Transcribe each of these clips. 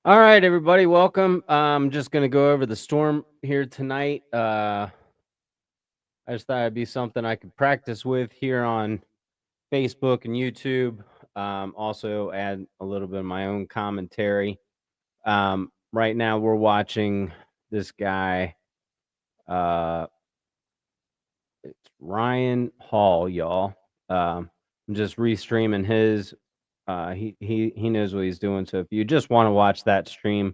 All right, everybody, welcome. I'm just going to go over the storm here tonight. I just thought it'd be something I could practice with here on Facebook and YouTube. Also, add a little bit of my own commentary. Right now, we're watching this guy. It's Ryan Hall, y'all. I'm just restreaming his. He knows what he's doing. So if you just want to watch that stream,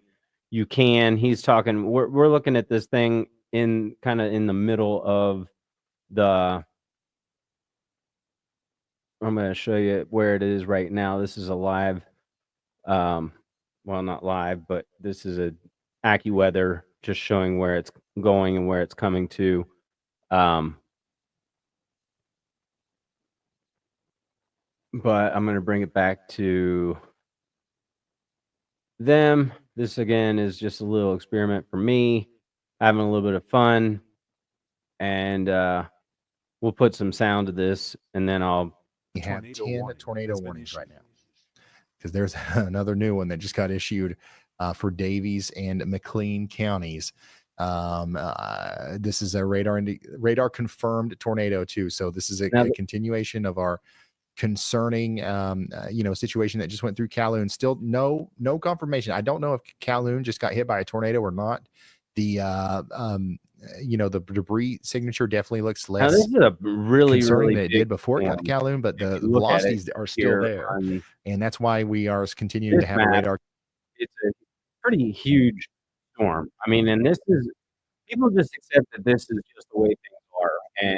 you can. He's talking. We're looking at this thing in kind of in the middle of the. I'm going to show you where it is right now. This is a live. Well, not live, but this is a AccuWeather just showing where it's going and where it's coming to. But I'm going to bring it back to them. This again is just a little experiment for me, having a little bit of fun, and we'll put some sound to this, and then We have 10 tornado warnings right now because there's another new one that just got issued for Davies and McLean counties. This is a radar confirmed tornado too. So this is a continuation of our concerning situation that just went through Calhoun. Still no confirmation. I don't know if Calhoun just got hit by a tornado or not. The the debris signature definitely looks less this is a really concerning really than it did before it got to Calhoun, but the velocities are still there, and that's why we are continuing to have a radar. It's a pretty huge storm. I mean, and this is, people just accept that this is just the way things are, and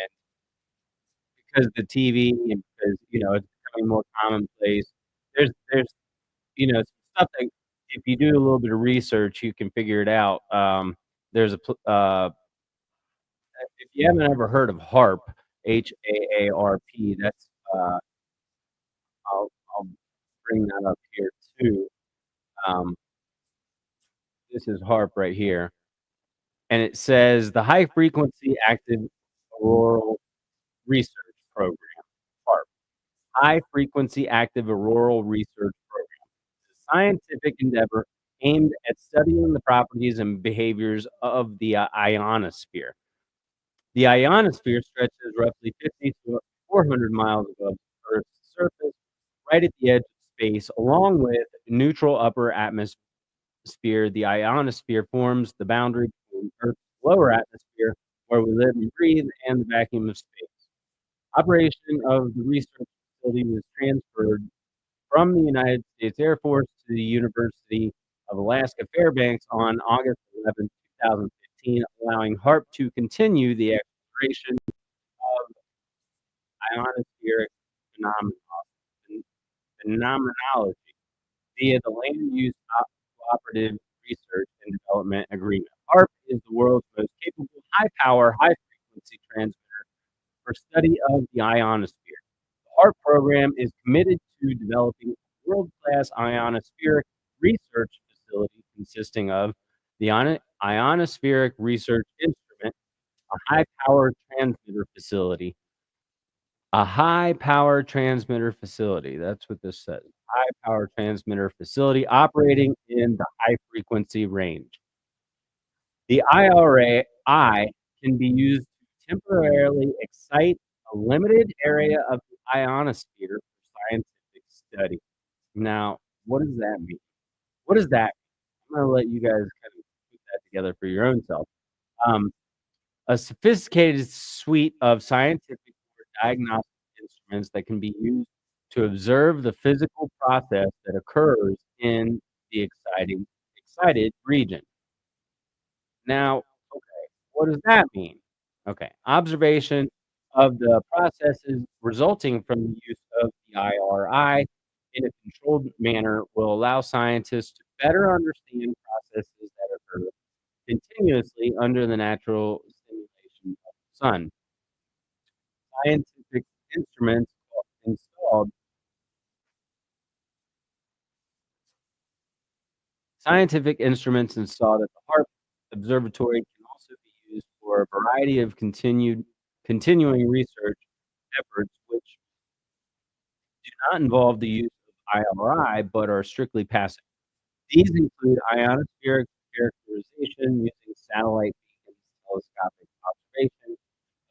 because the TV and because it's becoming more commonplace. There's some stuff that if you do a little bit of research, you can figure it out. There's if you haven't ever heard of HAARP, HAARP, that's I'll bring that up here too. This is HAARP right here, and it says the High Frequency Active Auroral Research Program, HAARP, High Frequency Active Auroral Research Program, is a scientific endeavor aimed at studying the properties and behaviors of the ionosphere. The ionosphere stretches roughly 50 to 400 miles above Earth's surface, right at the edge of space, along with neutral upper atmosphere. The ionosphere forms the boundary between Earth's lower atmosphere, where we live and breathe, and the vacuum of space. Operation of the research facility was transferred from the United States Air Force to the University of Alaska Fairbanks on August 11, 2015, allowing HAARP to continue the exploration of ionospheric phenomenology via the Land Use Cooperative Research and Development Agreement. HAARP is the world's most capable high-power, high-frequency transmitter for study of the ionosphere. The HAARP program is committed to developing a world-class ionospheric research facility consisting of the Ionospheric Research Instrument, a high-power transmitter facility. A high-power transmitter facility. That's what this says. High-power transmitter facility operating in the high-frequency range. The IRI can be used to temporarily excite a limited area of the ionosphere for scientific study. Now, what does that mean? What does that mean? I'm going to let you guys kind of put that together for your own self. A sophisticated suite of scientific or diagnostic instruments that can be used to observe the physical process that occurs in the excited region. Now, okay, what does that mean? Okay, observation of the processes resulting from the use of the IRI in a controlled manner will allow scientists to better understand processes that occur continuously under the natural stimulation of the sun. Scientific instruments installed at the HAARP Observatory can also be used for a variety of continuing research efforts which do not involve the use of IRI but are strictly passive. These include ionospheric characterization using satellite beacons, telescopic observation of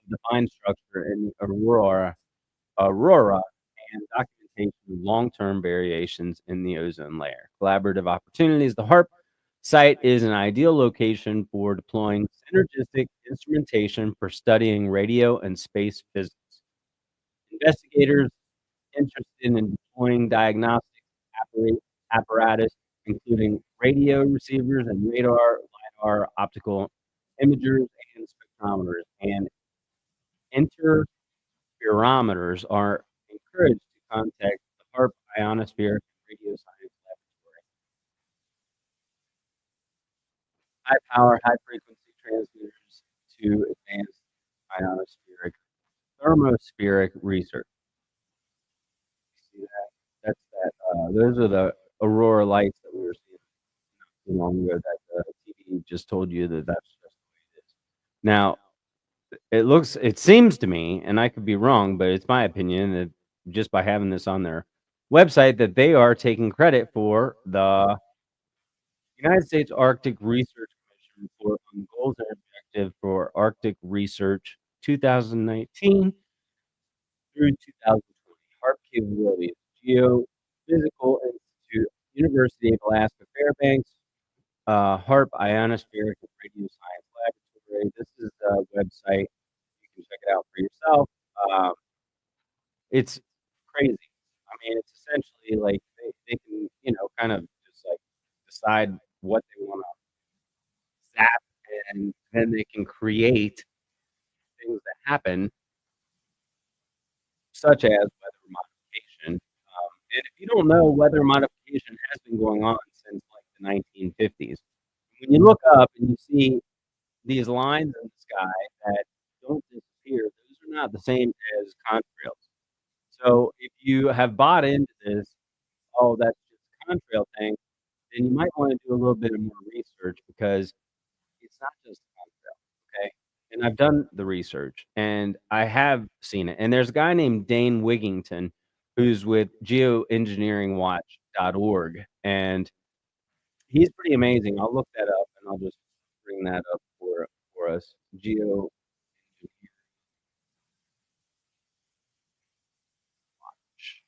the fine structure in the aurora, and documentation of long-term variations in the ozone layer. Collaborative opportunities. The HARP site is an ideal location for deploying synergistic instrumentation for studying radio and space physics. Investigators interested in deploying diagnostic apparatus, including radio receivers and radar, LiDAR, optical imagers, and spectrometers, and interferometers are encouraged to contact the HARP Ionospheric Radio Science Laboratory. High power, high frequency transmitters to advance ionospheric thermospheric research. See that? That's that. Those are the aurora lights that we were seeing not too long ago. That the TV just told you that that's just the way it is. Now, it seems to me, and I could be wrong, but it's my opinion that just by having this on their website, that they are taking credit for the United States Arctic Research Commission report on goals and objective for Arctic research 2019 through 2020. HARP capabilities, Geophysical Institute, University of Alaska Fairbanks, HARP Ionospheric and Radio Science Laboratory. This is the website. You can check it out for yourself. It's crazy. I mean, it's essentially like they can, kind of just like decide what they want to zap, and then they can create things that happen, such as weather modification. And if you don't know, weather modification has been going on since like the 1950s. When you look up and you see these lines in the sky that don't disappear, those are not the same as contrails. So if you have bought into this, oh, that's just a contrail thing, then you might want to do a little bit of more research, because it's not just a contrail, okay? And I've done the research and I have seen it. And there's a guy named Dane Wigington who's with geoengineeringwatch.org, and he's pretty amazing. I'll look that up and I'll just bring that up for us. Geo Watch.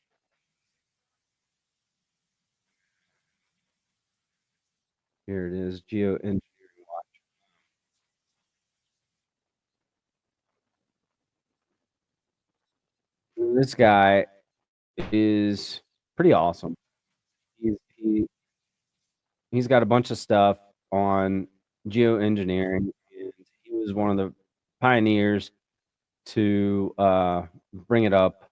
Here it is, Geoengineering Watch. This guy is pretty awesome. He's got a bunch of stuff on geoengineering, and he was one of the pioneers to bring it up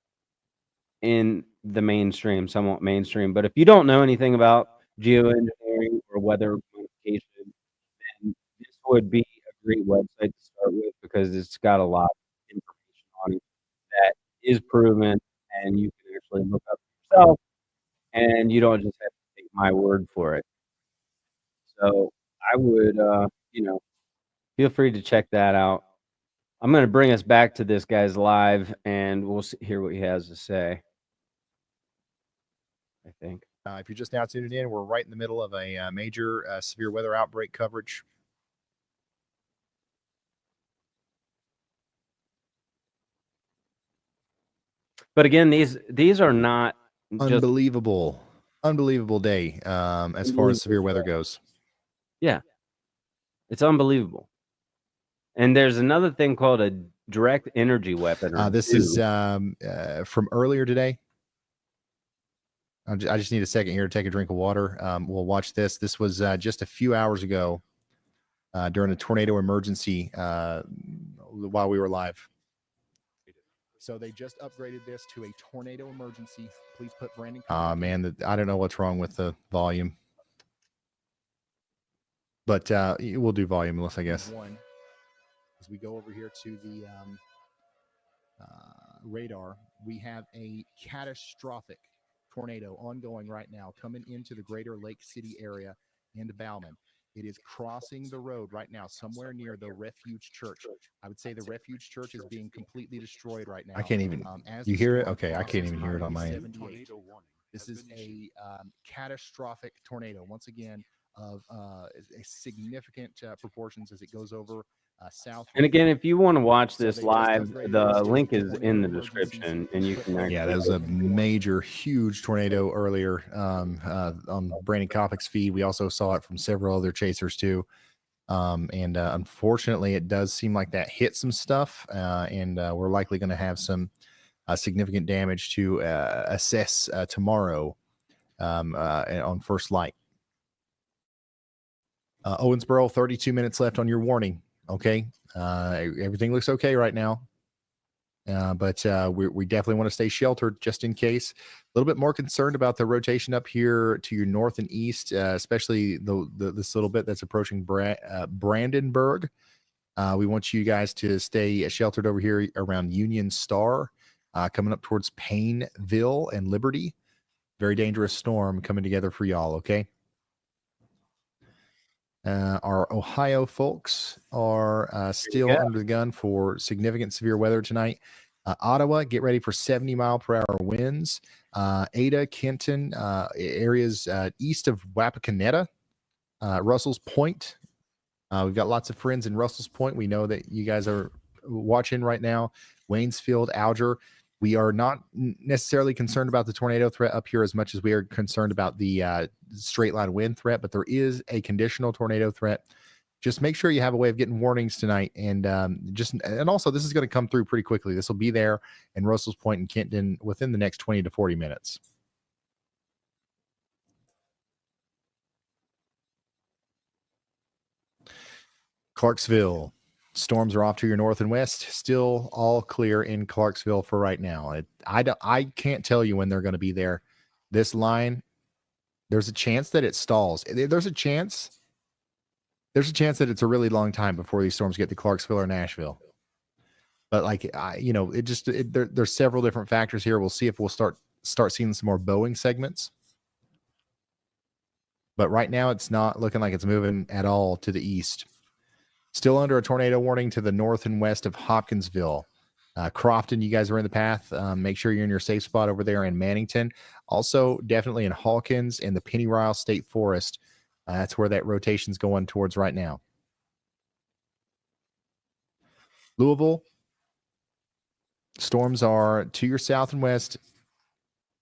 in the mainstream, somewhat mainstream. But if you don't know anything about geoengineering or weather modification, then this would be a great website to start with, because it's got a lot of information on it that is proven, and you can actually look up yourself, and you don't just have to take my word for it. So I would, feel free to check that out. I'm going to bring us back to this guy's live, and we'll hear what he has to say, I think. If you're just now tuning in, we're right in the middle of a major severe weather outbreak coverage. But again, these are not unbelievable day as far as severe weather goes. Yeah, it's unbelievable. And there's another thing called a direct energy weapon. This is from earlier today. I just need a second here to take a drink of water. We'll watch this. This was just a few hours ago during a tornado emergency while we were live. So they just upgraded this to a tornado emergency. Please put Brandon. Man, I don't know what's wrong with the volume. But we'll do volumeless, I guess. As we go over here to the radar, we have a catastrophic tornado ongoing right now, coming into the greater Lake City area and Bowman. It is crossing the road right now, somewhere near the Refuge Church. I would say the Refuge Church is being completely destroyed right now. I can't even. You hear it? Okay, I can't even hear it on my end. This is a catastrophic tornado, once again, of significant proportions as it goes over south. And again, if you want to watch this live, the link is in the description, and you can actually. Yeah, that was a major, huge tornado earlier on Brandon Kopic's feed. We also saw it from several other chasers too. And unfortunately, it does seem like that hit some stuff, and we're likely going to have some significant damage to assess tomorrow on first light. Owensboro, 32 minutes left on your warning. Okay, everything looks okay right now, but we definitely want to stay sheltered just in case. A little bit more concerned about the rotation up here to your north and east, especially this little bit that's approaching Brandenburg. We want you guys to stay sheltered over here around Union Star, coming up towards Paineville and Liberty. Very dangerous storm coming together for y'all, okay? Our Ohio folks are still under the gun for significant severe weather tonight. Ottawa, get ready for 70-mile-per-hour winds. Ada, Kenton, areas east of Wapakoneta, Russell's Point. We've got lots of friends in Russell's Point. We know that you guys are watching right now. Waynesfield, Alger. We are not necessarily concerned about the tornado threat up here as much as we are concerned about the straight line wind threat, but there is a conditional tornado threat. Just make sure you have a way of getting warnings tonight. And also this is going to come through pretty quickly. This will be there in Russell's Point and Kenton within the next 20 to 40 minutes. Clarksville. Storms are off to your north and west. Still all clear in Clarksville for right now. I can't tell you when they're going to be there. This line, there's a chance that it stalls. There's a chance that it's a really long time before these storms get to Clarksville or Nashville. But there's several different factors here. We'll see if we'll start seeing some more Boeing segments. But right now, it's not looking like it's moving at all to the east. Still under a tornado warning to the north and west of Hopkinsville. Crofton, you guys are in the path. Make sure you're in your safe spot over there in Mannington. Also, definitely in Hawkins and the Pennyrile State Forest. That's where that rotation's going towards right now. Louisville, storms are to your south and west.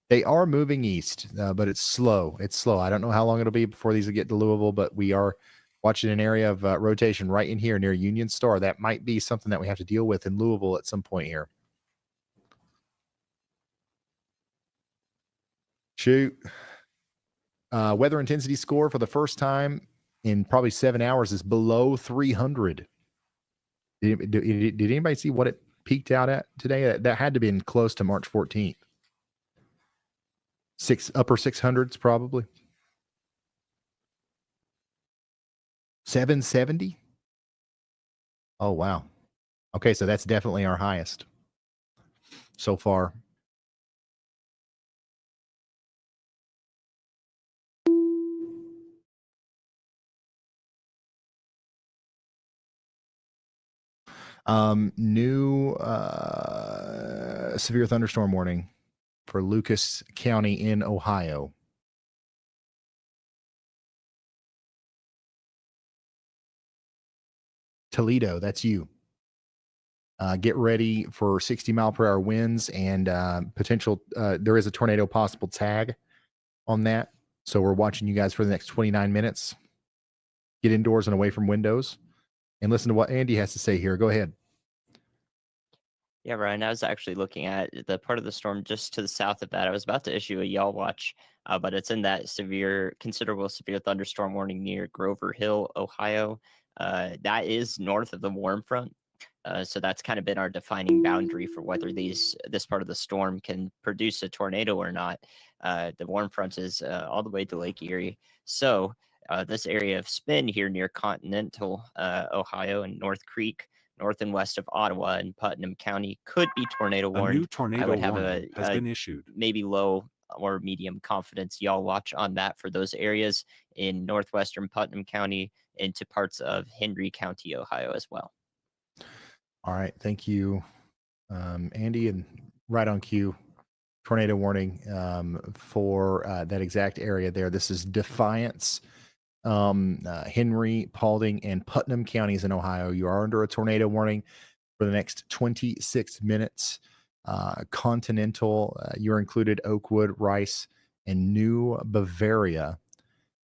They are moving east, but it's slow. I don't know how long it'll be before these will get to Louisville, but we are watching an area of rotation right in here near Union Star. That might be something that we have to deal with in Louisville at some point here. Shoot. Weather intensity score for the first time in probably 7 hours is below 300. Did anybody see what it peaked out at today? That had to be close to March 14th. Upper 600s probably. 770? Oh, wow. Okay, so that's definitely our highest so far. New severe thunderstorm warning for Lucas County in Ohio. Toledo, that's you. Get ready for 60-mile-per-hour winds and potential. There is a tornado possible tag on that. So we're watching you guys for the next 29 minutes. Get indoors and away from windows and listen to what Andy has to say here. Go ahead. Yeah, Ryan, I was actually looking at the part of the storm just to the south of that. I was about to issue a y'all watch, but it's in that considerable severe thunderstorm warning near Grover Hill, Ohio. That is north of the warm front. So that's kind of been our defining boundary for whether this part of the storm can produce a tornado or not. The warm front is all the way to Lake Erie. So this area of spin here near Continental, Ohio and North Creek, north and west of Ottawa and Putnam County could be tornado warned. A new tornado warning has been issued. Maybe low or medium confidence y'all watch on that for those areas in northwestern Putnam County into parts of Henry County, Ohio as well. All right. Thank you, Andy. And right on cue, tornado warning for that exact area there. This is Defiance, Henry, Paulding, and Putnam counties in Ohio. You are under a tornado warning for the next 26 minutes. Continental, you're included, Oakwood, Rice, and New Bavaria.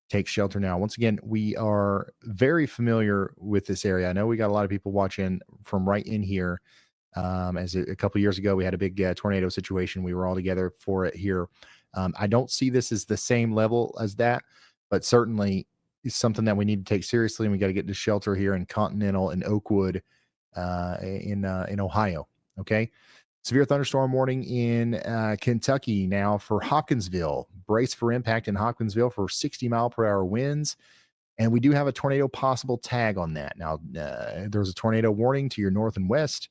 Take shelter now. Once again, we are very familiar with this area. I know we got a lot of people watching from right in here. As a couple years ago, we had a big tornado situation. We were all together for it here. I don't see this as the same level as that, but certainly it's something that we need to take seriously. And we got to get to shelter here in Continental and Oakwood in Ohio. Okay. Severe thunderstorm warning in Kentucky now for Hopkinsville. Brace for impact in Hopkinsville for 60-mile-per-hour winds. And we do have a tornado possible tag on that. Now, there's a tornado warning to your north and west.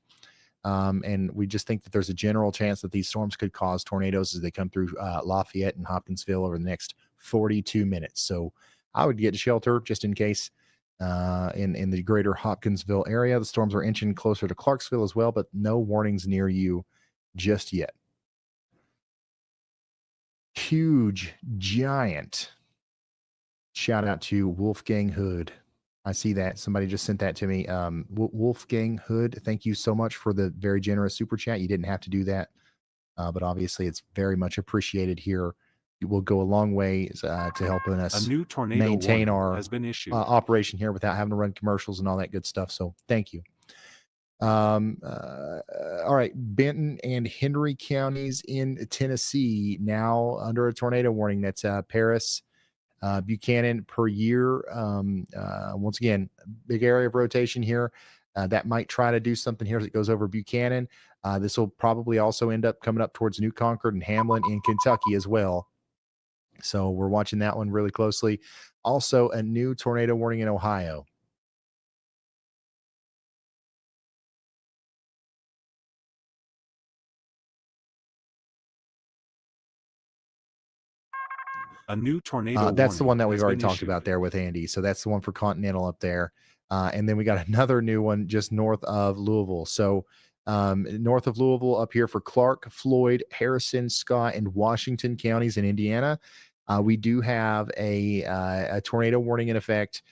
And we just think that there's a general chance that these storms could cause tornadoes as they come through Lafayette and Hopkinsville over the next 42 minutes. So I would get to shelter just in case in the greater Hopkinsville area. The storms are inching closer to Clarksville as well, but no warnings near you just yet. Huge, giant shout out to Wolfgang Hood. I see that. Somebody just sent that to me. Wolfgang Hood, thank you so much for the very generous super chat. You didn't have to do that, but obviously it's very much appreciated here. It will go a long way to helping us a new tornado maintain our has been issued. Operation here without having to run commercials and all that good stuff. So thank you. All right. Benton and Henry counties in Tennessee now under a tornado warning. That's Paris, Buchanan per year. Once again, big area of rotation here. That might try to do something here as it goes over Buchanan. This will probably also end up coming up towards New Concord and Hamlin in Kentucky as well. So we're watching that one really closely. Also, a new tornado warning in Ohio. A new tornado. That's the one that we've already talked about there with Andy. So that's the one for Continental up there. And then we got another new one just north of Louisville. So north of Louisville up here for Clark, Floyd, Harrison, Scott, and Washington counties in Indiana. We do have a tornado warning in effect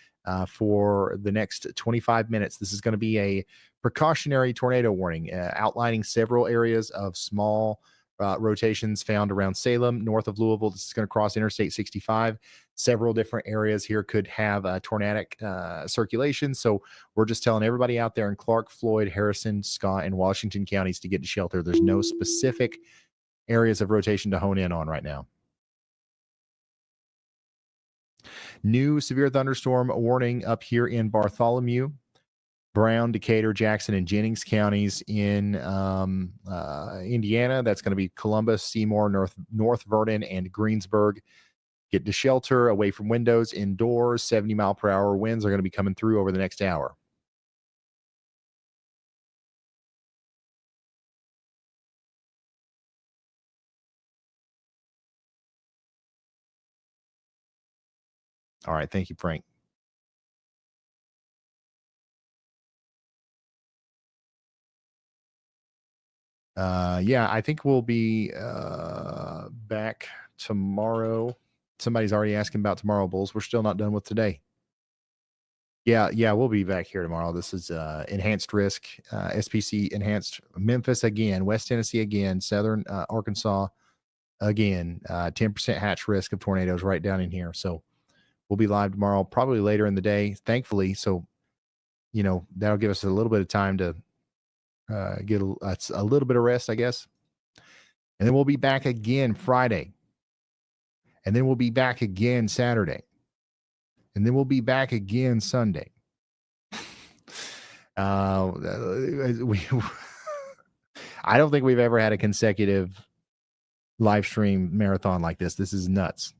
for the next 25 minutes. This is going to be a precautionary tornado warning outlining several areas of small rotations found around Salem, north of Louisville. This is going to cross Interstate 65. Several different areas here could have tornadic circulation. So we're just telling everybody out there in Clark, Floyd, Harrison, Scott, and Washington counties to get to shelter. There's no specific areas of rotation to hone in on right now. New severe thunderstorm warning up here in Bartholomew, Brown, Decatur, Jackson, and Jennings counties in Indiana. That's going to be Columbus, Seymour, North Vernon, and Greensburg. Get to shelter, away from windows, indoors. 70-mile-per-hour winds are going to be coming through over the next hour. All right. Thank you, Frank. Yeah, I think we'll be back tomorrow. Somebody's already asking about tomorrow, Bulls. We're still not done with today. Yeah, we'll be back here tomorrow. This is enhanced risk, SPC enhanced. Memphis again, West Tennessee again, Southern Arkansas again. 10% hatch risk of tornadoes right down in here. So we'll be live tomorrow, probably later in the day, thankfully. So, that'll give us a little bit of time to get a little bit of rest, I guess. And then we'll be back again Friday. And then we'll be back again Saturday. And then we'll be back again Sunday. I don't think we've ever had a consecutive live stream marathon like this. This is nuts.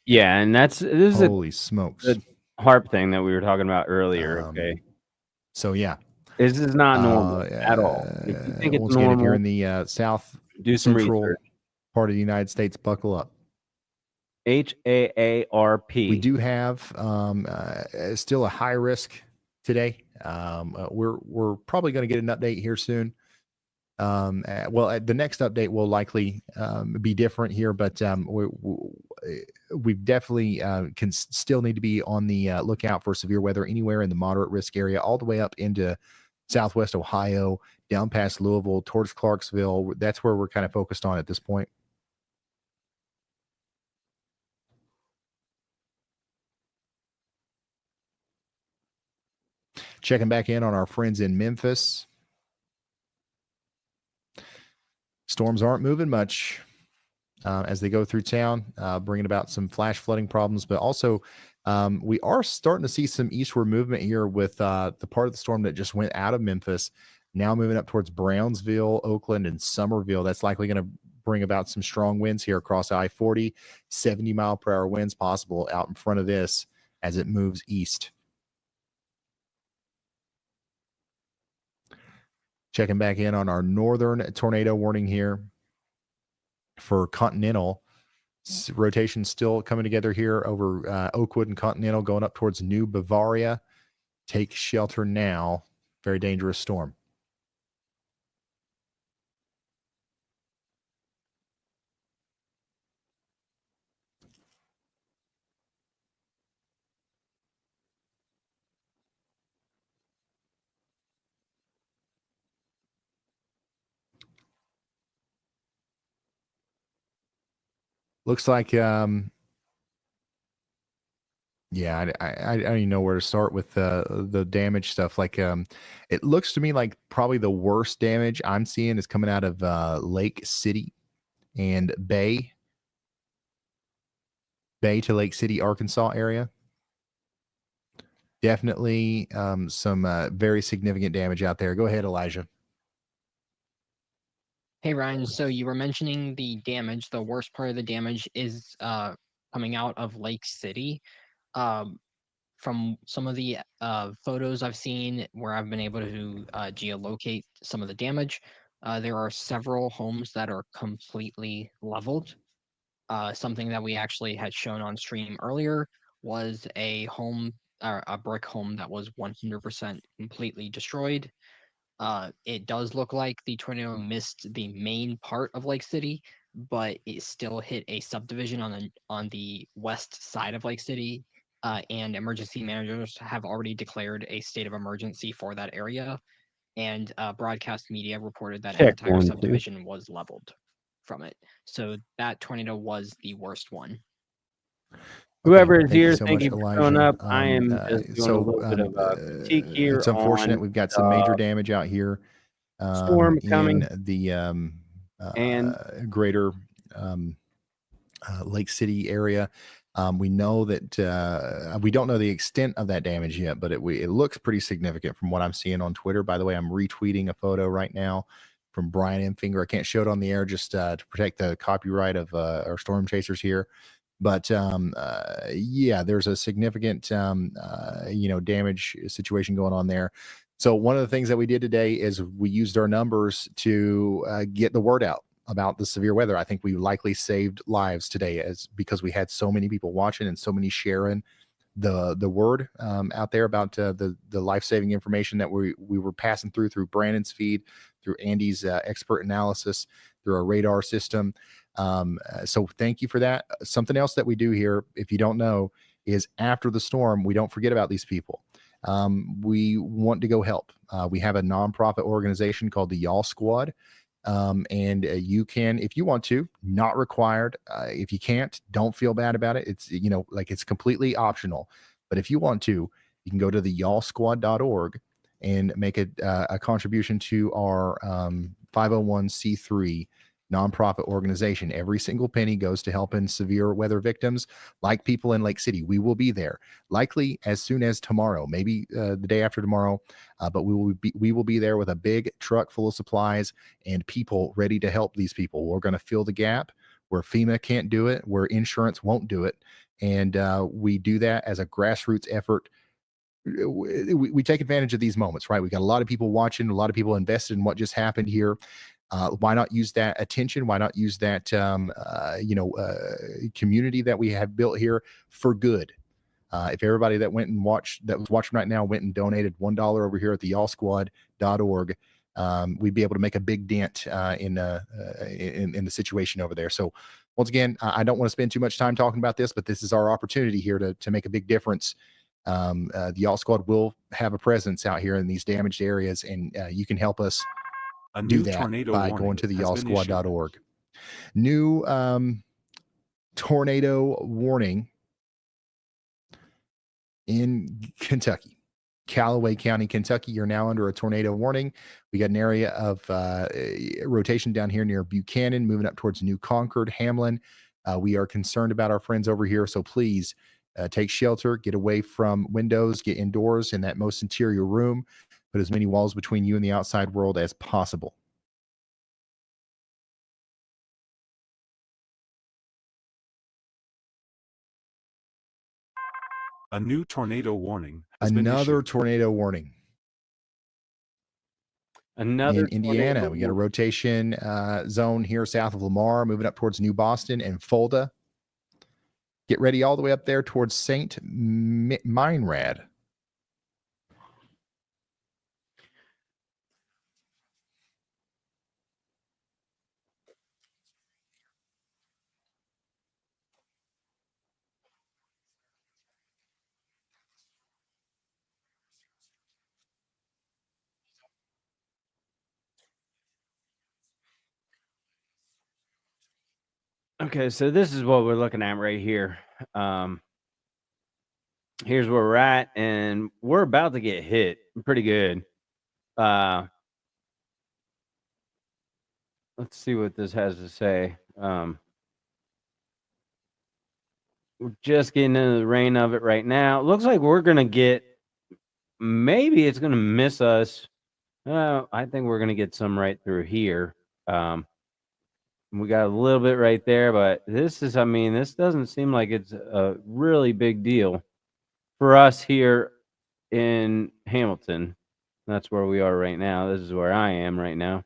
Yeah, and this is holy smokes. The HARP thing that we were talking about earlier. Okay. So yeah. This is not normal at all. If you think it's normal, if you're in the south central part of the United States, buckle up. HAARP. We do have still a high risk today. We're probably going to get an update here soon. Well, the next update will likely be different here, but we definitely can still need to be on the lookout for severe weather anywhere in the moderate risk area, all the way up into Southwest Ohio, down past Louisville, towards Clarksville. That's where we're kind of focused on at this point. Checking back in on our friends in Memphis. Storms aren't moving much as they go through town, bringing about some flash flooding problems, but also we are starting to see some eastward movement here with the part of the storm that just went out of Memphis, now moving up towards Brownsville, Oakland, and Somerville. That's likely going to bring about some strong winds here across I-40, 70-mile-per-hour winds possible out in front of this as it moves east. Checking back in on our northern tornado warning here for Continental. Rotation still coming together here over Oakwood and Continental, going up towards New Bavaria. Take shelter now. Very dangerous storm. Looks like, yeah, I don't even know where to start with the damage stuff. Like, it looks to me like probably the worst damage I'm seeing is coming out of Lake City and Bay to Lake City, Arkansas area. Definitely some very significant damage out there. Go ahead, Elijah. Hey, Ryan, so you were mentioning the damage. The worst part of the damage is coming out of Lake City. From some of the photos I've seen where I've been able to geolocate some of the damage, there are several homes that are completely leveled. Something that we actually had shown on stream earlier was a home, or a brick home that was 100% completely destroyed. It does look like the tornado missed the main part of Lake City, but it still hit a subdivision on the west side of Lake City. And emergency managers have already declared a state of emergency for that area. And broadcast media reported that an entire subdivision was leveled from it. So that tornado was the worst one. Whoever is Thank you here, so thank much, you for Elijah. showing up. I am just doing a So little bit of critique here. it's unfortunate. On We've got some major damage out here storm coming in the and greater Lake City area. We know that we don't know the extent of that damage yet, but it looks pretty significant from what I'm seeing on Twitter. By the way, I'm retweeting a photo right now from Brian M. Finger. I can't show it on the air just to protect the copyright of our storm chasers here. But yeah, there's a significant damage situation going on there. So one of the things that we did today is we used our numbers to get the word out about the severe weather. I think we likely saved lives today because we had so many people watching and so many sharing the word out there about the life-saving information that we were passing through Brandon's feed, through Andy's expert analysis, through our radar system. So thank you for that. Something else that we do here, if you don't know, is after the storm, we don't forget about these people. We want to go help. We have a nonprofit organization called the Y'all Squad. And you can, if you want to, not required. If you can't, don't feel bad about it. It's, it's completely optional. But if you want to, you can go to the y'allsquad.org and make a contribution to our 501c3 nonprofit organization. Every single penny goes to helping severe weather victims like people in Lake City. We will be there likely as soon as tomorrow, maybe the day after tomorrow, but we will be there with a big truck full of supplies and people ready to help these people. We're going to fill the gap where FEMA can't do it, where insurance won't do it, and we do that as a grassroots effort. We take advantage of these moments, right? We got a lot of people watching, a lot of people invested in what just happened here. Why not use that attention? Why not use that, community that we have built here for good? If everybody that was watching right now went and donated $1 over here at the y'allsquad.org, we'd be able to make a big dent in the situation over there. So once again, I don't want to spend too much time talking about this, but this is our opportunity here to make a big difference. The Yacht Squad will have a presence out here in these damaged areas, and you can help us do that by going to the yachtsquad.org. New tornado warning in Kentucky. Callaway County, Kentucky, you're now under a tornado warning. We got an area of rotation down here near Buchanan, moving up towards New Concord, Hamlin. We are concerned about our friends over here, so please take shelter, get away from windows, get indoors in that most interior room, put as many walls between you and the outside world as possible. A new tornado warning has Another tornado warning. Another in Indiana. We got a rotation zone here south of Lamar, moving up towards New Boston and Fulda. Get ready all the way up there towards St. Meinrad. Okay, so this is what we're looking at right here. Here's where we're at, and we're about to get hit pretty good. Let's see what this has to say. We're just getting into the rain of it right now. It looks like we're going to get, maybe it's going to miss us. I think we're going to get some right through here. We got a little bit right there, but this is, I mean, this doesn't seem like it's a really big deal for us here in Hamilton. That's where we are right now. This is where I am right now.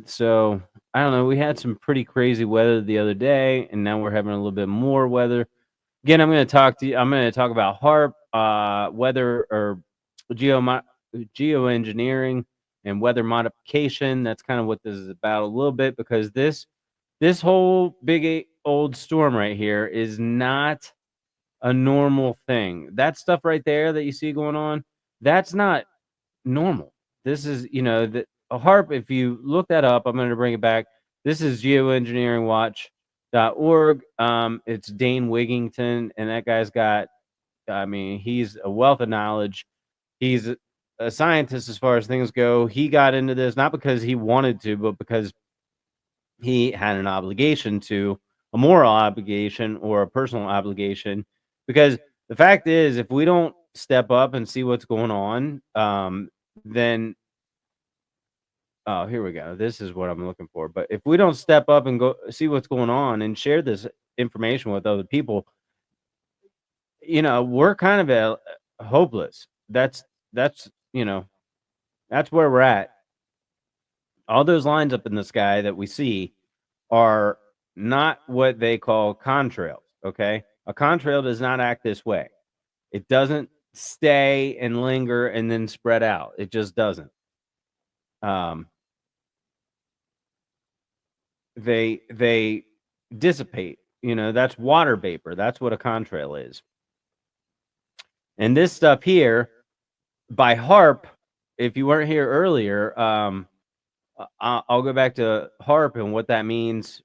So I don't know. We had some pretty crazy weather the other day, and now we're having a little bit more weather. Again, I'm going to talk to you. I'm going to talk about HAARP, weather or geoengineering and weather modification. That's kind of what this is about a little bit, because this whole big old storm right here is not a normal thing. That stuff right there that you see going on, that's not normal. This is, you know, the HAARP, if you look that up, I'm going to bring it back. This is geoengineeringwatch.org. It's Dane Wigington, and that guy's got, I mean, he's a wealth of knowledge. He's a scientist as far as things go. He got into this not because he wanted to, but because he had an obligation to, a moral obligation or a personal obligation. Because the fact is, if we don't step up and see what's going on, then, oh, here we go. This is what I'm looking for. But if we don't step up and go see what's going on and share this information with other people, you know, we're kind of hopeless. That's, you know, that's where we're at. All those lines up in the sky that we see are not what they call contrails, okay? A contrail does not act this way. It doesn't stay and linger and then spread out. It just doesn't. They dissipate. You know, that's water vapor. That's what a contrail is. And this stuff here, by HAARP, if you weren't here earlier, I'll go back to HAARP and what that means.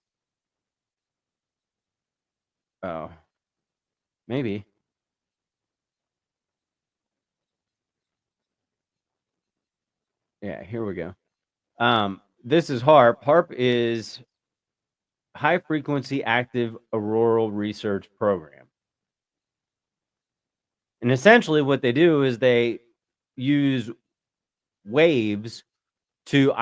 Oh, maybe. Yeah, here we go. This is HAARP. HAARP is High Frequency Active Auroral Research Program. And essentially what they do is they use waves to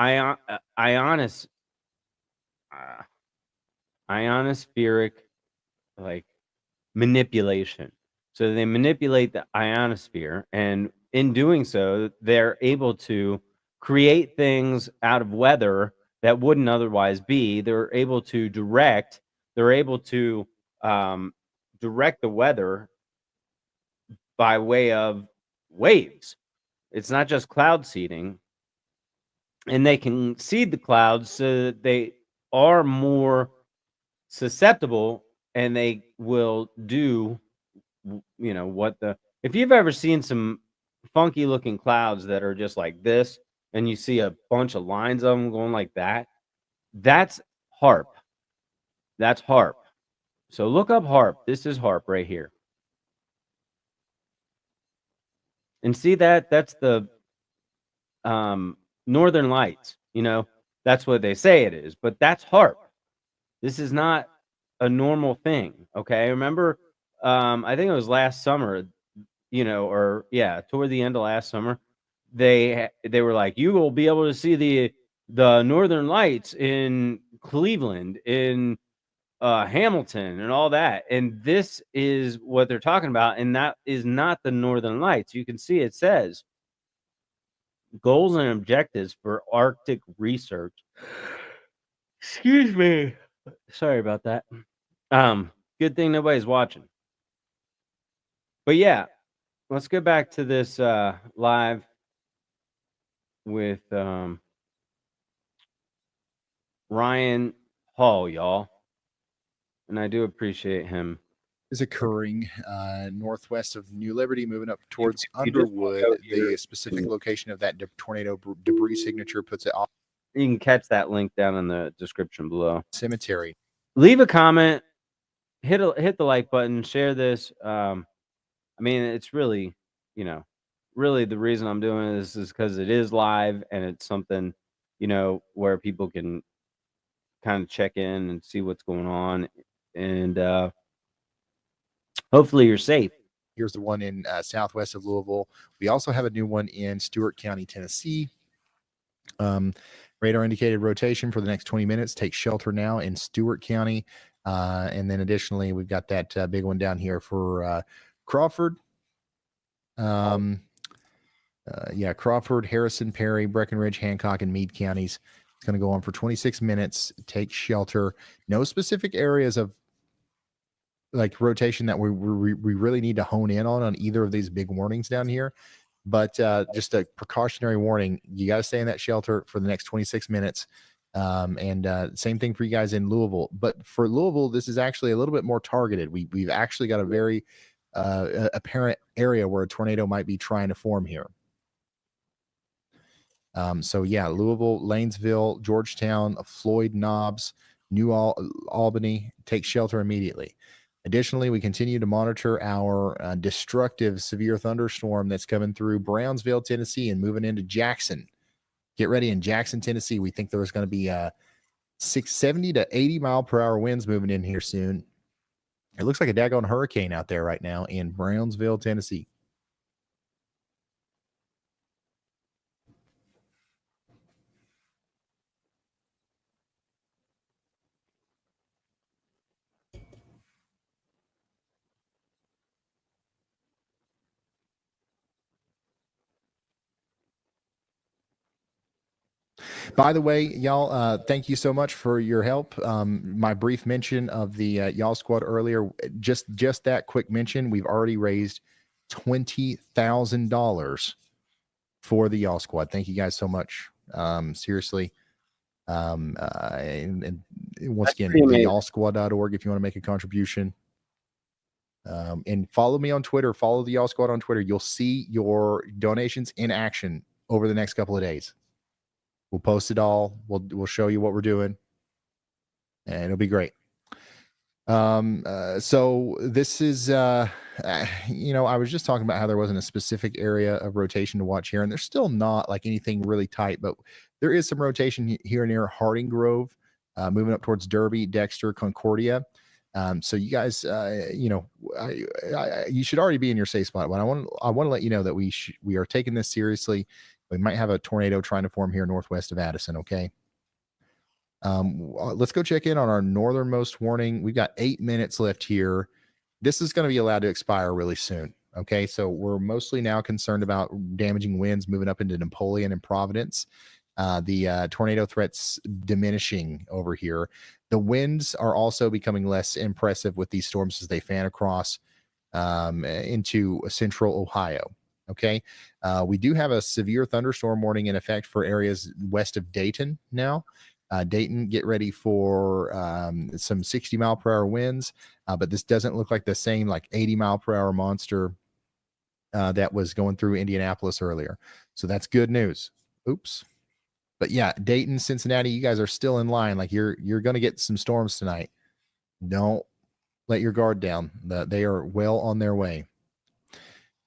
ionospheric like manipulation. So they manipulate the ionosphere, and in doing so, they're able to create things out of weather that wouldn't otherwise be. They're able to direct the weather by way of waves. It's not just cloud seeding. and they can seed the clouds so that they are more susceptible, and they will do, you know, what the, if you've ever seen some funky looking clouds that are just like this, and you see a bunch of lines of them going like that, that's HARP. That's HARP. So look up HARP. This is HARP right here. And see that? That's the Northern Lights. You know, that's what they say it is, but that's HARP. This is not a normal thing. Okay. Remember, I think it was last summer, you know, or yeah, toward the end of last summer, they were like, you will be able to see the Northern Lights in Cleveland, in Hamilton, and all that. And this is what they're talking about, and that is not the Northern Lights. You can see it says goals and objectives for Arctic research. Excuse me. Sorry about that. Good thing nobody's watching. But yeah, let's go back to this live with Ryan Hall, y'all. And I do appreciate him. Is occurring northwest of New Liberty, moving up towards Underwood. The specific location of that tornado debris signature puts it off. You can catch that link down in the description below. Cemetery. Leave a comment, hit the like button, share this. I mean, it's really, you know, really the reason I'm doing this is because it is live, and it's something, you know, where people can kind of check in and see what's going on, and hopefully you're safe. Here's the one in southwest of Louisville. We also have a new one in Stewart County, Tennessee. Radar indicated rotation for the next 20 minutes. Take shelter now in Stewart County. And then additionally, we've got that big one down here for Crawford. Yeah, Crawford, Harrison, Perry, Breckenridge, Hancock, and Meade counties. It's going to go on for 26 minutes. Take shelter. No specific areas of like rotation that we really need to hone in on either of these big warnings down here. But just a precautionary warning, you got to stay in that shelter for the next 26 minutes. And same thing for you guys in Louisville. But for Louisville, this is actually a little bit more targeted. We've actually got a very apparent area where a tornado might be trying to form here. So yeah, Louisville, Lanesville, Georgetown, Floyd, Knobs, New Albany, take shelter immediately. Additionally, we continue to monitor our destructive severe thunderstorm that's coming through Brownsville, Tennessee, and moving into Jackson. Get ready in Jackson, Tennessee. We think there's going to be 70 to 80 mile per hour winds moving in here soon. It looks like a daggone hurricane out there right now in Brownsville, Tennessee. By the way, y'all, thank you so much for your help. My brief mention of the y'all squad earlier, just that quick mention, we've already raised $20,000 for the y'all squad. Thank you guys so much. Seriously. And once again, y'allsquad.org if you want to make a contribution. And follow me on Twitter. Follow the y'all squad on Twitter. You'll see your donations in action over the next couple of days. We'll post it all. We'll show you what we're doing, and it'll be great. So this is, you know, I was just talking about how there wasn't a specific area of rotation to watch here, and there's still not like anything really tight, but there is some rotation here near Harding Grove, moving up towards Derby, Dexter, Concordia. So you guys, you know, you should already be in your safe spot, but I want to let you know that we are taking this seriously. We might have a tornado trying to form here northwest of Addison. Okay. Let's go check in on our northernmost warning. We've got 8 minutes left here. This is going to be allowed to expire really soon. Okay. So we're mostly now concerned about damaging winds moving up into Napoleon and Providence. The tornado threats diminishing over here. The winds are also becoming less impressive with these storms as they fan across into central Ohio. Okay. We do have a severe thunderstorm warning in effect for areas west of Dayton now. Dayton, get ready for some 60-mile-per-hour winds, but this doesn't look like the same like 80-mile-per-hour monster that was going through Indianapolis earlier. So that's good news. Oops. But yeah, Dayton, Cincinnati, you guys are still in line. Like you're going to get some storms tonight. Don't let your guard down. They are well on their way.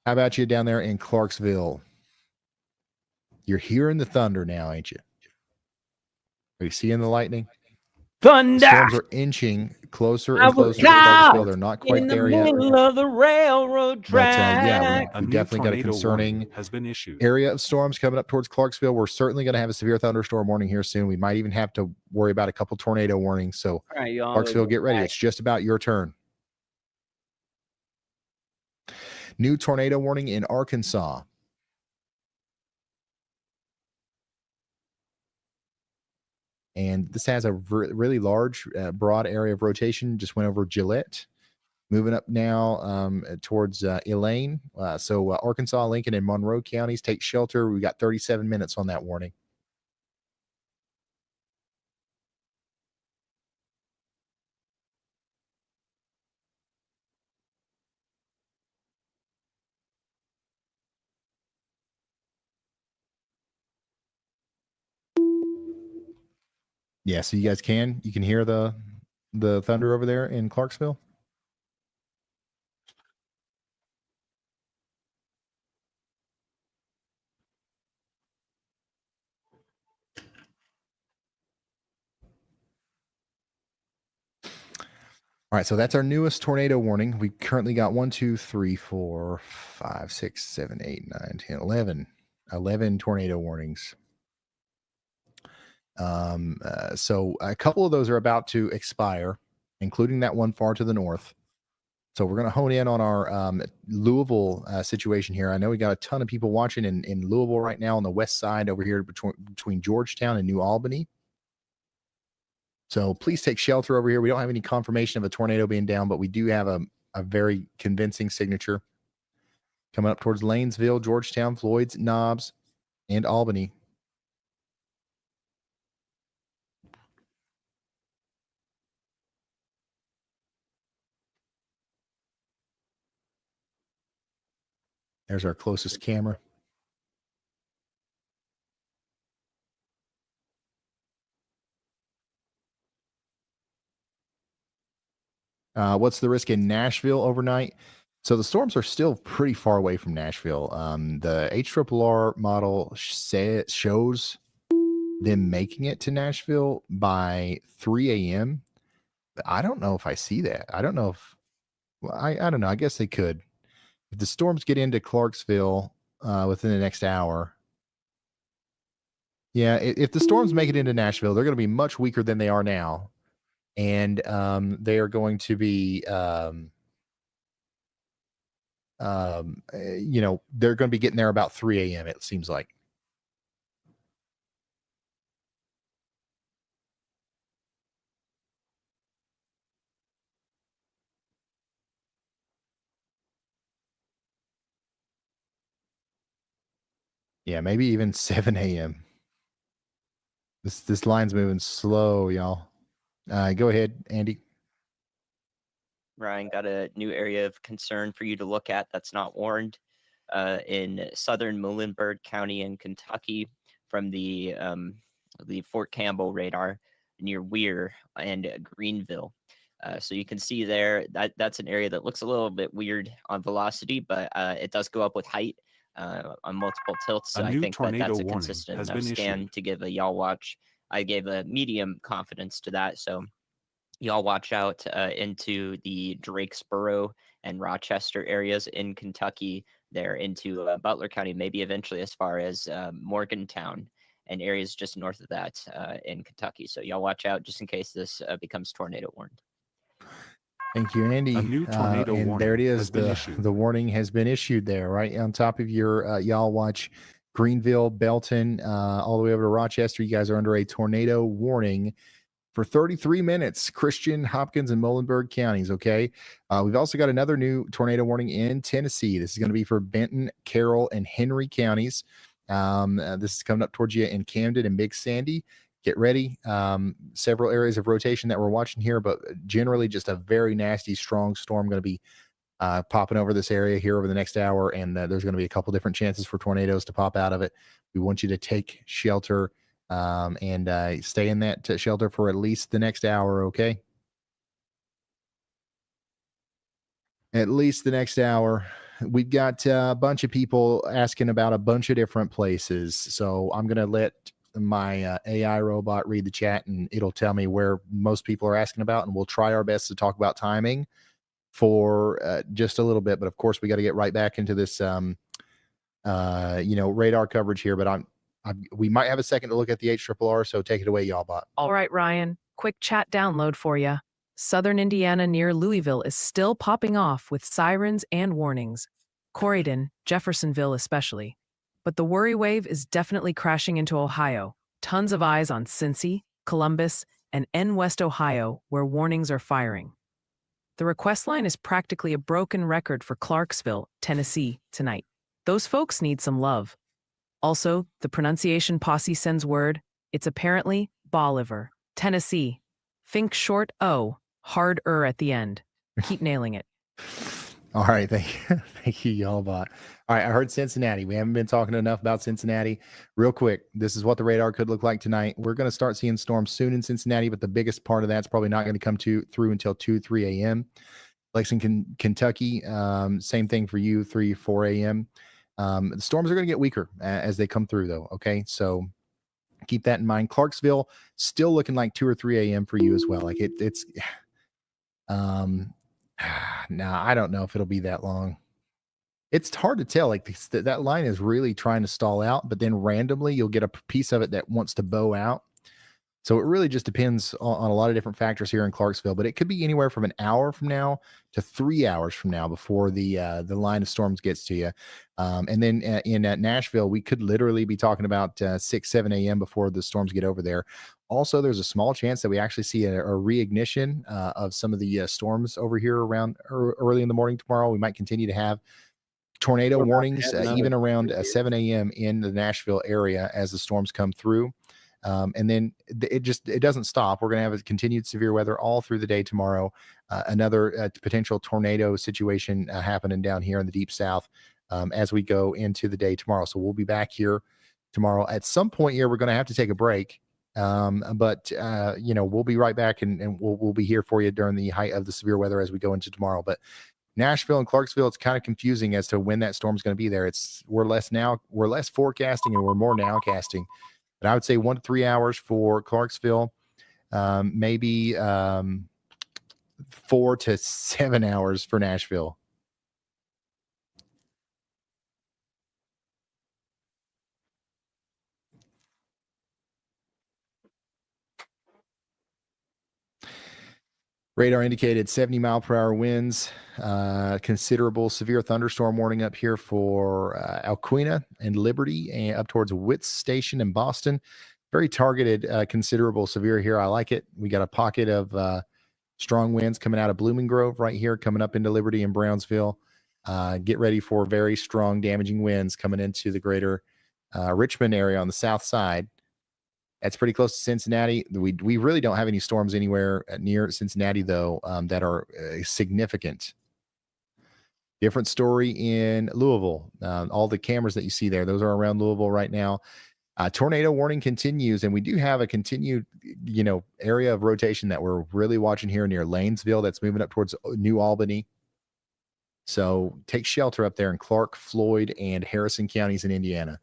How about you down there in Clarksville? You're hearing the thunder now, ain't you? Are you seeing the lightning? Thunder! The storms are inching closer and closer to Clarksville. They're not quite there yet. In the middle of the railroad track. But yeah, A we new definitely got a tornado concerning warning has been issued. area of storms coming up towards Clarksville. We're certainly going to have a severe thunderstorm warning here soon. We might even have to worry about a couple tornado warnings. So All right, y'all. Clarksville, get ready. It's just about your turn. New tornado warning in Arkansas. And this has a really large, broad area of rotation. Just went over Gillette. Moving up now towards Elaine. So Arkansas, Lincoln, and Monroe counties take shelter. We got 37 minutes on that warning. Yeah, so you guys can hear the thunder over there in Clarksville. All right, so that's our newest tornado warning. We currently got 1, 2, 3, 4, 5, 6, 7, 8, 9, 10, 11 tornado warnings. So a couple of those are about to expire, including that one far to the north. So we're going to hone in on our Louisville situation here. I know we got a ton of people watching in Louisville right now on the west side over here between Georgetown and New Albany. So please take shelter over here. We don't have any confirmation of a tornado being down, but we do have a very convincing signature coming up towards Lanesville, Georgetown, Floyd's, Knobs, and Albany. There's our closest camera. What's the risk in Nashville overnight? So the storms are still pretty far away from Nashville. The HRRR model shows them making it to Nashville by 3 a.m. I don't know if I see that. I don't know if I don't know. I guess they could. If the storms get into Clarksville within the next hour. Yeah, if the storms make it into Nashville, they're going to be much weaker than they are now. And they are going to be, they're going to be getting there about 3 a.m., it seems like. Yeah, maybe even 7 a.m. This line's moving slow, y'all. Go ahead, Andy. Ryan, got a new area of concern for you to look at that's not warned in southern Muhlenberg County in Kentucky from the Fort Campbell radar near Weir and Greenville. So you can see there that's an area that looks a little bit weird on velocity, but it does go up with height on multiple tilts. So I think that's a consistent enough scan to give a y'all watch. I gave a medium confidence to that. So y'all watch out into the Drakesboro and Rochester areas in Kentucky, there into Butler County, maybe eventually as far as Morgantown and areas just north of that in Kentucky. So y'all watch out just in case this becomes tornado warned. Thank you, Andy. A new tornado and warning there it is. has been issued. The warning has been issued there, right on top of your y'all watch. Greenville, Belton, all the way over to Rochester. You guys are under a tornado warning. for 33 minutes, Christian, Hopkins, and Muhlenberg counties. Okay. We've also got another new tornado warning in Tennessee. This is going to be for Benton, Carroll, and Henry counties. This is coming up towards you in Camden and Big Sandy. Get ready. Several areas of rotation that we're watching here, but generally just a very nasty, strong storm going to be popping over this area here over the next hour. And there's going to be a couple different chances for tornadoes to pop out of it. We want you to take shelter and stay in that shelter for at least the next hour. Okay. At least the next hour. We've got a bunch of people asking about a bunch of different places. So I'm going to let my AI robot read the chat, and it'll tell me where most people are asking about, and we'll try our best to talk about timing for just a little bit. But of course, we got to get right back into this, radar coverage here. But we might have a second to look at the HRRR, so take it away, y'all bot. All right, Ryan, quick chat download for you. Southern Indiana near Louisville is still popping off with sirens and warnings. Corydon, Jeffersonville especially. But the worry wave is definitely crashing into Ohio. Tons of eyes on Cincy, Columbus, and West Ohio, where warnings are firing. The request line is practically a broken record for Clarksville, Tennessee, tonight. Those folks need some love. Also, the pronunciation posse sends word. It's apparently Bolivar, Tennessee. Think short O, hard at the end. Keep nailing it. All right, thank you, y'all bot. All right, I heard Cincinnati. We haven't been talking enough about Cincinnati. Real quick, this is what the radar could look like tonight. We're going to start seeing storms soon in Cincinnati, but the biggest part of that's probably not going to come through until 3 a.m. Lexington, Kentucky, same thing for you, 4 a.m. The storms are going to get weaker as they come through, though. Okay, so keep that in mind. Clarksville still looking like 2 or 3 a.m. for you as well. Like it's nah, I don't know if it'll be that long. It's hard to tell. Like that line is really trying to stall out, but then randomly you'll get a piece of it that wants to bow out. So it really just depends on a lot of different factors here in Clarksville, but it could be anywhere from an hour from now to 3 hours from now before the line of storms gets to you. And then in Nashville, we could literally be talking about 6, 7 a.m. before the storms get over there. Also, there's a small chance that we actually see a reignition of some of the storms over here around early in the morning tomorrow. We might continue to have tornado warnings even around 7 a.m. in the Nashville area as the storms come through. And then it doesn't stop. We're going to have a continued severe weather all through the day tomorrow. Another potential tornado situation happening down here in the deep south as we go into the day tomorrow. So we'll be back here tomorrow. At some point here, we're going to have to take a break. But we'll be right back and we'll be here for you during the height of the severe weather as we go into tomorrow. But Nashville and Clarksville, it's kind of confusing as to when that storm's going to be there. We're less forecasting and we're more nowcasting. But I would say 1 to 3 hours for Clarksville, maybe 4 to 7 hours for Nashville. Radar indicated 70 mile per hour winds, considerable severe thunderstorm warning up here for Alquina and Liberty and up towards Witts Station in Boston. Very targeted, considerable severe here. I like it. We got a pocket of strong winds coming out of Blooming Grove right here, coming up into Liberty and Brownsville. Get ready for very strong damaging winds coming into the greater Richmond area on the south side. That's pretty close to Cincinnati. We really don't have any storms anywhere near Cincinnati, though, that are significant. Different story in Louisville. All the cameras that you see there, those are around Louisville right now. Tornado warning continues, and we do have a continued, area of rotation that we're really watching here near Lanesville. That's moving up towards New Albany. So take shelter up there in Clark, Floyd, and Harrison counties in Indiana.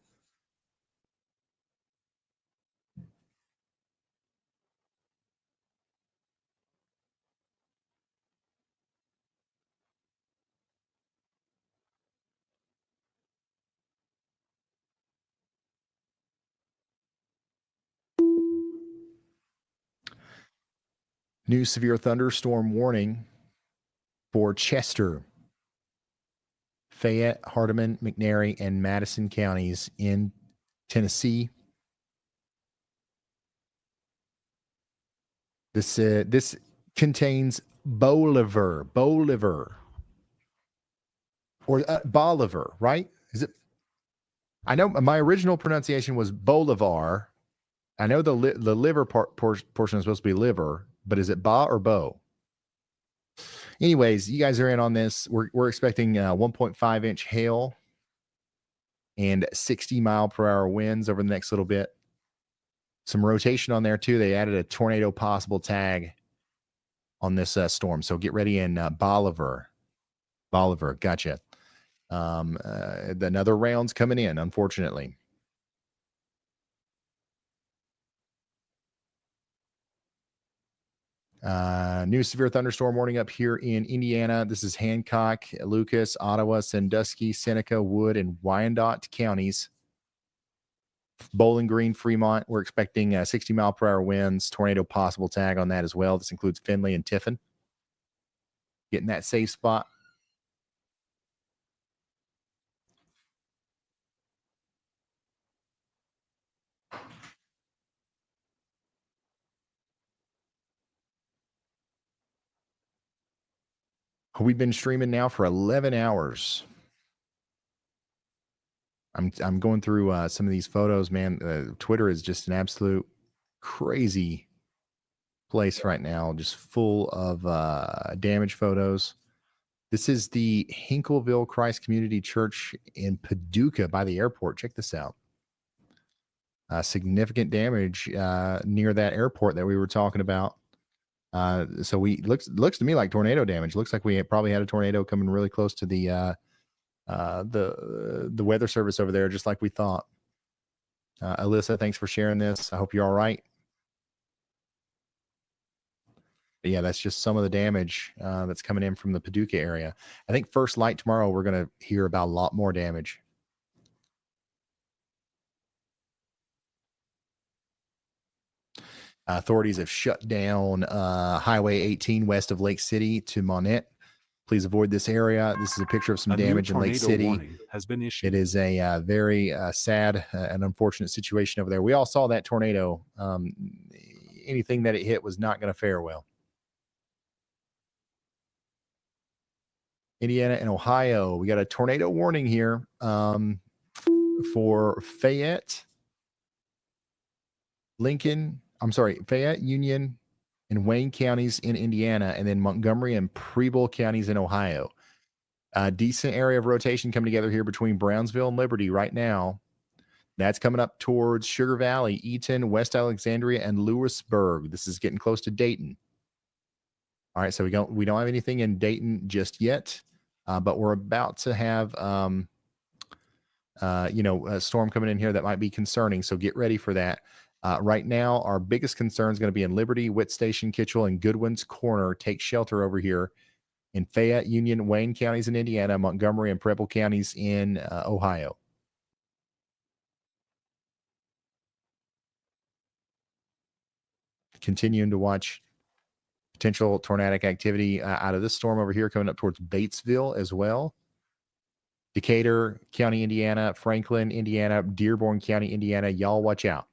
New severe thunderstorm warning for Chester, Fayette, Hardeman, McNairy, and Madison counties in Tennessee. This contains Bolivar, or Bolivar, right? Is it? I know my original pronunciation was Bolivar. I know the liver portion is supposed to be liver, but is it ba or bo? Anyways, you guys are in on this. We're expecting 1.5 inch hail and 60-mile-per-hour winds over the next little bit. Some rotation on there too. They added a tornado possible tag on this storm, so get ready in Bolivar. Gotcha. Another round's coming in, unfortunately. New severe thunderstorm warning up here in Indiana. This is Hancock, Lucas, Ottawa, Sandusky, Seneca, Wood, and Wyandotte counties. Bowling Green, Fremont, we're expecting 60-mile-per-hour winds, tornado possible tag on that as well. This includes Findlay and Tiffin. Getting that safe spot. We've been streaming now for 11 hours. I'm going through some of these photos, man. Twitter is just an absolute crazy place right now, just full of damage photos. This is the Hinkleville Christ Community Church in Paducah by the airport. Check this out. Significant damage near that airport that we were talking about. So looks to me like tornado damage. Looks like we probably had a tornado coming really close to the weather service over there, just like we thought. Alyssa, thanks for sharing this. I hope you're all right. But yeah, that's just some of the damage that's coming in from the Paducah area. I think first light tomorrow, we're going to hear about a lot more damage. Authorities have shut down Highway 18 west of Lake City to Monette. Please avoid this area. This is a picture of some damage in Lake City. Has been issued. It is a very sad and unfortunate situation over there. We all saw that tornado. Anything that it hit was not going to fare well. Indiana and Ohio, we got a tornado warning here for Fayette, Fayette, Union, and Wayne counties in Indiana, and then Montgomery and Preble counties in Ohio. A decent area of rotation coming together here between Brownsville and Liberty right now. That's coming up towards Sugar Valley, Eaton, West Alexandria, and Lewisburg. This is getting close to Dayton. All right, so we don't have anything in Dayton just yet, but we're about to have a storm coming in here that might be concerning. So get ready for that. Right now, our biggest concern is going to be in Liberty, Witt Station, Kitchell, and Goodwin's Corner. Take shelter over here in Fayette, Union, Wayne counties in Indiana, Montgomery, and Preble counties in Ohio. Continuing to watch potential tornadic activity out of this storm over here coming up towards Batesville as well. Decatur County, Indiana, Franklin, Indiana, Dearborn County, Indiana. Y'all watch out.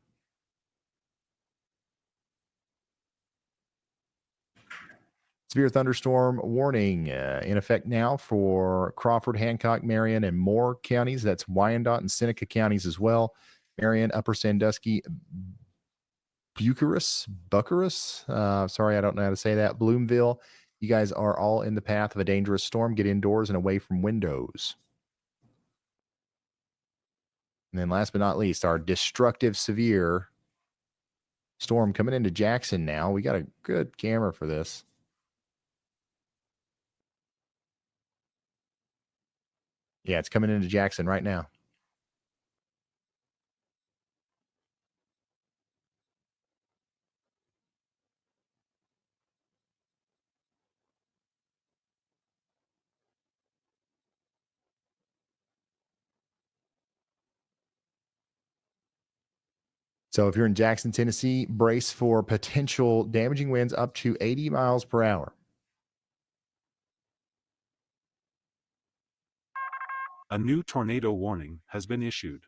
Severe thunderstorm warning in effect now for Crawford, Hancock, Marion, and Moore counties. That's Wyandotte and Seneca counties as well. Marion, Upper Sandusky, Bucharest. Sorry, I don't know how to say that. Bloomville. You guys are all in the path of a dangerous storm. Get indoors and away from windows. And then last but not least, our destructive severe storm coming into Jackson now. We got a good camera for this. Yeah, it's coming into Jackson right now. So if you're in Jackson, Tennessee, brace for potential damaging winds up to 80 miles per hour. A new tornado warning has been issued.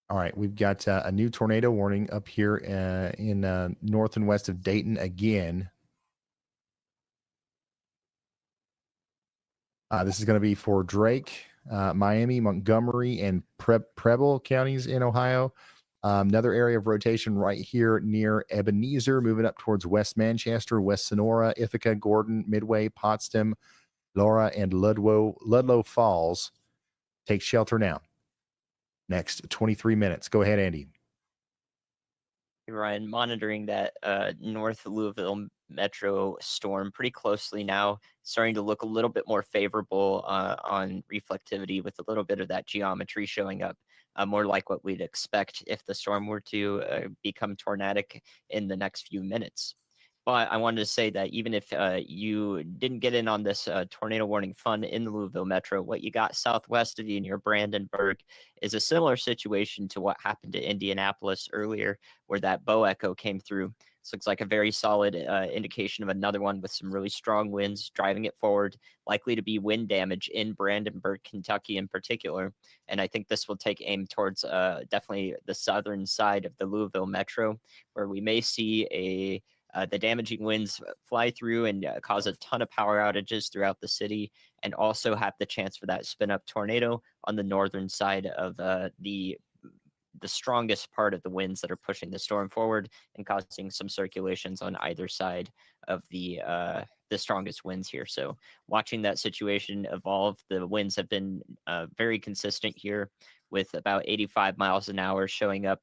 All right, we've got a new tornado warning up here in north and west of Dayton again. This is going to be for Drake, Miami, Montgomery, and Preble counties in Ohio. Another area of rotation right here near Ebenezer, moving up towards West Manchester, West Sonora, Ithaca, Gordon, Midway, Potsdam, Laura, and Ludlow Falls. Take shelter now. Next 23 minutes. Go ahead, Andy. Ryan, monitoring that North Louisville metro storm pretty closely now, starting to look a little bit more favorable on reflectivity, with a little bit of that geometry showing up, more like what we'd expect if the storm were to become tornadic in the next few minutes. But I wanted to say that even if you didn't get in on this tornado warning fun in the Louisville metro, what you got southwest of you near Brandenburg is a similar situation to what happened to Indianapolis earlier, where that bow echo came through. This looks like a very solid indication of another one with some really strong winds driving it forward, likely to be wind damage in Brandenburg, Kentucky in particular. And I think this will take aim towards definitely the southern side of the Louisville metro, where we may see the damaging winds fly through and cause a ton of power outages throughout the city, and also have the chance for that spin up tornado on the northern side of the strongest part of the winds that are pushing the storm forward and causing some circulations on either side of the strongest winds here. So watching that situation evolve, the winds have been very consistent here, with about 85 miles an hour showing up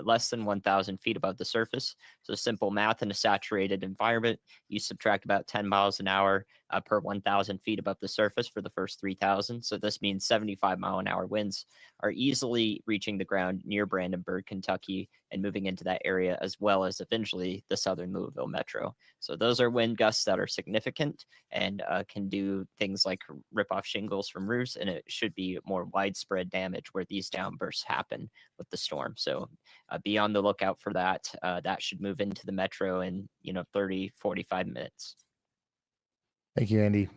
less than 1,000 feet above the surface. So simple math: in a saturated environment, you subtract about 10 miles an hour per 1,000 feet above the surface for the first 3,000. So this means 75-mile-an-hour winds are easily reaching the ground near Brandenburg, Kentucky, and moving into that area, as well as eventually the southern Louisville metro. So those are wind gusts that are significant and can do things like rip off shingles from roofs, and it should be more widespread damage where these downbursts happen with the storm. So be on the lookout for that. That should move into the metro in 30, 45 minutes. Thank you, Andy.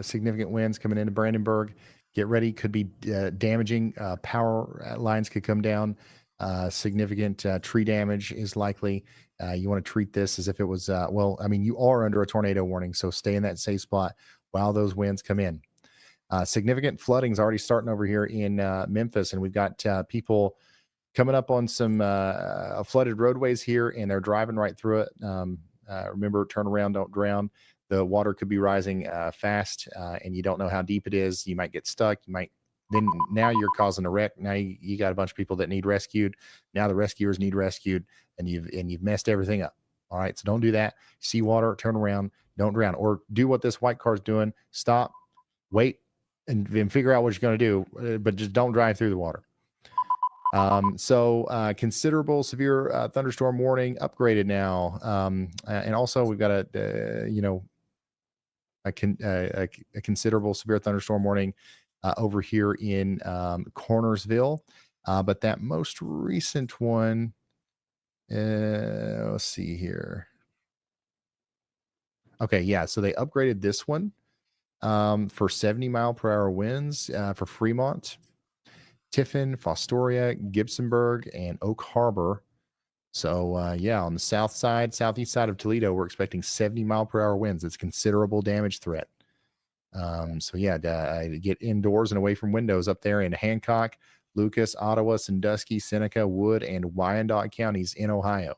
Significant winds coming into Brandenburg. Get ready. Could be damaging. Power lines could come down. Significant tree damage is likely. You want to treat this as if it was, you are under a tornado warning, so stay in that safe spot while those winds come in. Significant flooding is already starting over here in Memphis, and we've got people coming up on some flooded roadways here, and they're driving right through it. Remember, turn around, don't drown. The water could be rising fast, and you don't know how deep it is. You might get stuck. Now you're causing a wreck. Now you got a bunch of people that need rescued. Now the rescuers need rescued, and you've messed everything up. All right, so don't do that. See water, turn around, don't drown, or do what this white car's doing. Stop, wait, and figure out what you're going to do, but just don't drive through the water. Considerable severe thunderstorm warning upgraded now, and also we've got a considerable severe thunderstorm warning over here in Cornersville, but that most recent one, let's see here. Okay, yeah, so they upgraded this one for 70-mile-per-hour winds for Fremont, Tiffin, Fostoria, Gibsonburg, and Oak Harbor. So on the southeast side of Toledo, we're expecting 70-mile-per-hour winds. It's a considerable damage threat. Get indoors and away from windows up there in Hancock, Lucas, Ottawa, Sandusky, Seneca, Wood, and Wyandotte counties in Ohio.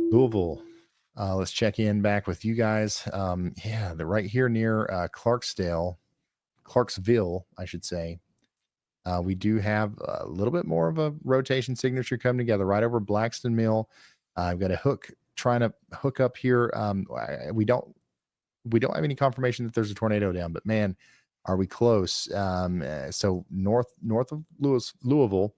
Louisville. Let's check in back with you guys. They're right here near Clarksville, I should say. We do have a little bit more of a rotation signature come together right over Blackston Mill. I've got a trying to hook up here. We don't have any confirmation that there's a tornado down, but man, are we close? So north of Louisville,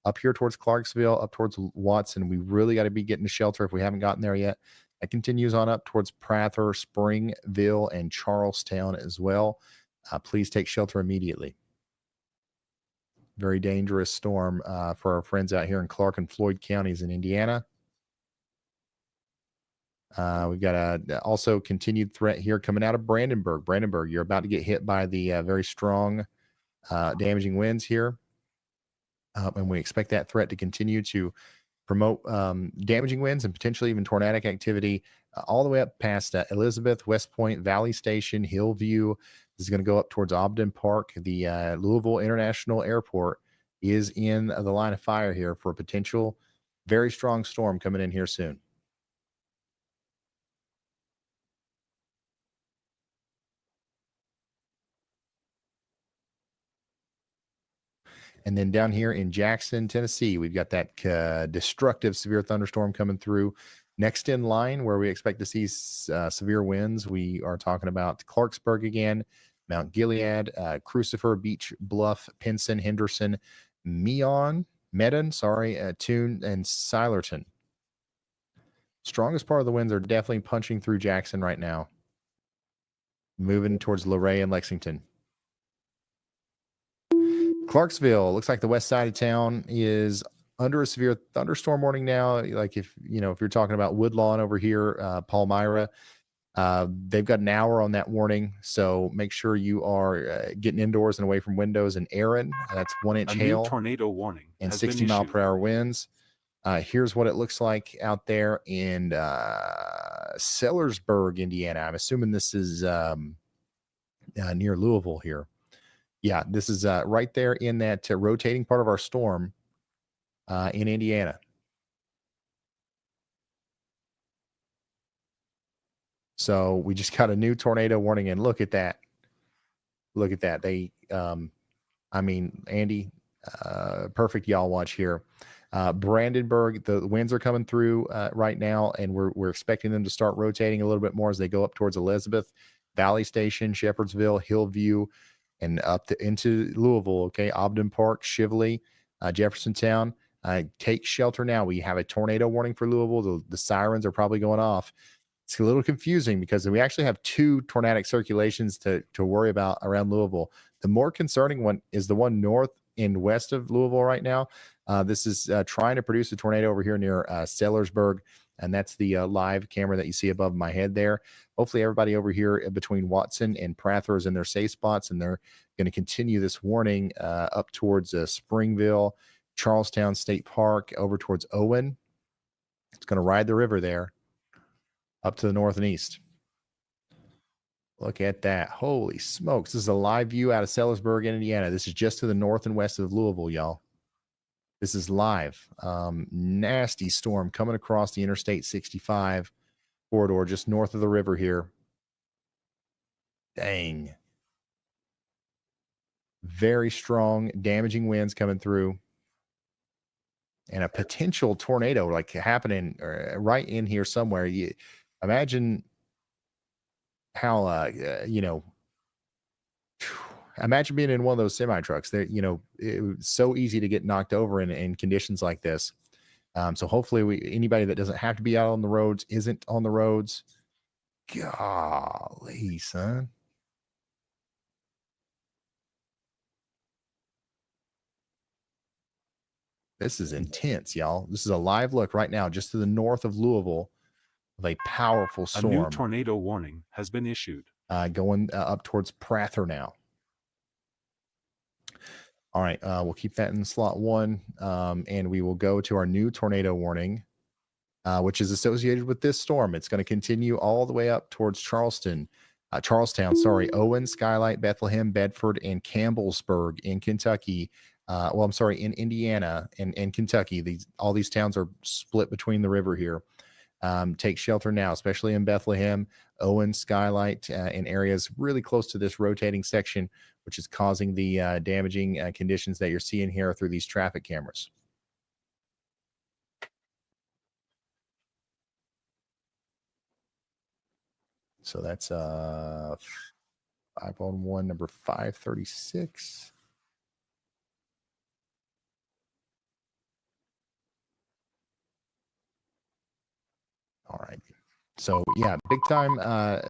up here towards Clarksville, up towards Watson. We really got to be getting to shelter if we haven't gotten there yet. That continues on up towards Prather, Springville, and Charlestown as well. Please take shelter immediately. Very dangerous storm for our friends out here in Clark and Floyd counties in Indiana. We've got a also continued threat here coming out of Brandenburg. Brandenburg, you're about to get hit by the very strong damaging winds here. And we expect that threat to continue to promote damaging winds and potentially even tornadic activity all the way up past Elizabeth, West Point, Valley Station, Hillview. This is going to go up towards Ogden Park. The Louisville International Airport is in the line of fire here for a potential very strong storm coming in here soon. And then down here in Jackson, Tennessee, we've got that destructive severe thunderstorm coming through. Next in line, where we expect to see severe winds, we are talking about Clarksburg again, Mount Gilead, Crucifer, Beach Bluff, Pinson, Henderson, Medon, Tune, and Silerton. Strongest part of the winds are definitely punching through Jackson right now, moving towards Luray and Lexington. Clarksville, looks like the west side of town is under a severe thunderstorm warning now. Like if you're talking about Woodlawn over here, Palmyra, they've got an hour on that warning. So make sure you are getting indoors and away from windows. And Aaron, that's 1 inch hail, tornado warning, and 60-mile-per-hour winds. Here's what it looks like out there in Sellersburg, Indiana. I'm assuming this is near Louisville here. Yeah, this is right there in that rotating part of our storm in Indiana. So we just got a new tornado warning, and look at that. Look at that. They, I mean, Andy, perfect y'all watch here. Brandenburg, the winds are coming through right now, and we're expecting them to start rotating a little bit more as they go up towards Elizabeth, Valley Station, Shepherdsville, Hillview, and up into Louisville. Okay, Ogden Park, Shively, Jeffersontown. Take shelter now. We have a tornado warning for Louisville. The sirens are probably going off. It's a little confusing because we actually have 2 tornadic circulations to worry about around Louisville. The more concerning one is the one north and west of Louisville right now. This is trying to produce a tornado over here near Sellersburg, and that's the live camera that you see above my head there. Hopefully everybody over here between Watson and Prather is in their safe spots, and they're going to continue this warning up towards Springville, Charlestown State Park, over towards Owen. It's going to ride the river there up to the north and east. Look at that. Holy smokes. This is a live view out of Sellersburg, Indiana. This is just to the north and west of Louisville, y'all. This is live. Nasty storm coming across the Interstate 65 corridor just north of the river here. Dang. Very strong, damaging winds coming through. And a potential tornado like happening right in here somewhere. You imagine how, imagine being in one of those semi trucks. It was so easy to get knocked over in conditions like this. So hopefully anybody that doesn't have to be out on the roads isn't on the roads. Golly, son. This is intense, y'all. This is a live look right now just to the north of Louisville of a powerful storm. A new tornado warning has been issued. Going up towards Prather now. All right, we'll keep that in slot 1, and we will go to our new tornado warning, which is associated with this storm. It's going to continue all the way up towards Charlestown, Owen, Skylight, Bethlehem, Bedford, and Campbellsburg in Kentucky. In Indiana and Kentucky. All these towns are split between the river here. Take shelter now, especially in Bethlehem, Owen, Skylight, and areas really close to this rotating section, which is causing the damaging conditions that you're seeing here through these traffic cameras. So that's 5-on-1, number 536. All right. So yeah, big time